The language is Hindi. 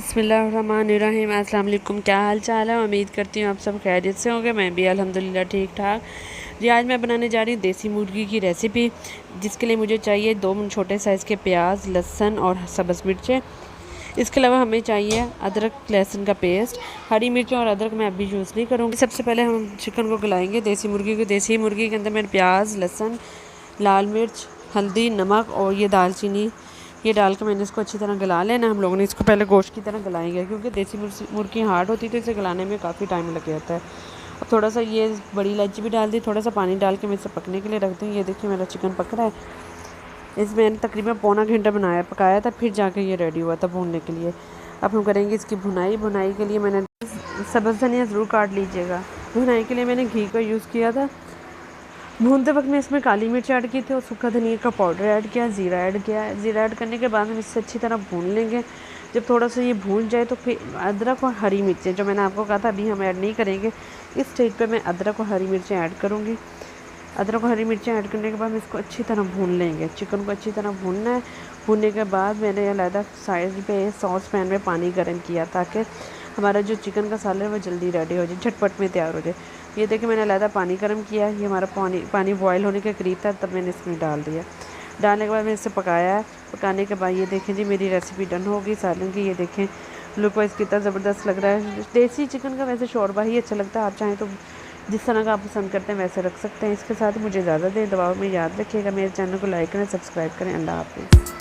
बिस्मिल्लाहिर्रहमानिर्रहीम। अस्सलाम वालेकुम। क्या हाल चाल है? उम्मीद करती हूँ आप सब खैरियत से होंगे। मैं भी अल्हम्दुलिल्लाह ठीक ठाक जी। आज मैं बनाने जा रही हूँ देसी मुर्गी की रेसिपी, जिसके लिए मुझे चाहिए 2 छोटे साइज़ के प्याज, लहसुन और सब्ज़ मिर्चें। इसके अलावा हमें चाहिए अदरक लहसुन का पेस्ट। हरी मिर्च और अदरक मैं अभी यूज़ नहीं करूँगी। सबसे पहले हम चिकन को गलाएंगे, देसी मुर्गी को। देसी मुर्गी के अंदर मैंने प्याज, लहसुन, लाल मिर्च, हल्दी, नमक और ये दालचीनी, ये डाल के मैंने इसको अच्छी तरह गला लेना। हम लोगों ने इसको पहले गोश्त की तरह गलाएंगे, क्योंकि देसी मुर्गी हार्ड होती है तो इसे गलाने में काफ़ी टाइम लग जाता है। अब थोड़ा सा ये बड़ी इलायची भी डाल दी, थोड़ा सा पानी डाल के मैं इसे पकने के लिए रख दूँ। ये देखिए मेरा चिकन पक रहा है। इसमें मैंने तकरीबन पौना घंटा पकाया था, फिर जाके ये रेडी हुआ था भूनने के लिए। अब हम करेंगे इसकी भुनाई के लिए मैंने सब्ज़ धनिया ज़रूर काट लीजिएगा। भुनाई के लिए मैंने घी का यूज़ किया था। भूनते वक्त मैं इसमें काली मिर्च ऐड की थी और सूखा धनिया का पाउडर ऐड किया, ज़ीरा ऐड किया। ज़ीरा ऐड करने के बाद हम इससे अच्छी तरह भून लेंगे। जब थोड़ा सा ये भून जाए तो फिर अदरक और हरी मिर्चें, जो मैंने आपको कहा था अभी हम ऐड नहीं करेंगे, इस स्टेज पे मैं अदरक और हरी मिर्चें ऐड करूँगी। अदरक और हरी मिर्चें ऐड करने के बाद हम इसको अच्छी तरह भून लेंगे। चिकन को अच्छी तरह भूनना है। भूनने के बाद मैंने अलग साइड पे सॉस पैन में पानी गर्म किया, ताकि हमारा जो चिकन का सालन है वो जल्दी रेडी हो जाए, झटपट में तैयार हो जाए। ये देखिए मैंने अलग पानी गर्म किया है। ये हमारा पानी बॉयल होने के करीब था, तब मैंने इसमें डाल दिया। डालने के बाद मैंने इसे पकाया है। पकाने के बाद ये देखें जी मेरी रेसिपी डन होगी सालन की। ये देखें लुक वाइज कितना ज़बरदस्त लग रहा है। देसी चिकन का वैसे शोरबा ही अच्छा लगता है। आप चाहें तो जिस तरह का आप पसंद करते हैं वैसे रख सकते हैं। इसके साथ मुझे इजाज़त दें। दुआओं में याद रखिएगा। मेरे चैनल को लाइक करें, सब्सक्राइब करें। अल्लाह हाफ़िज़।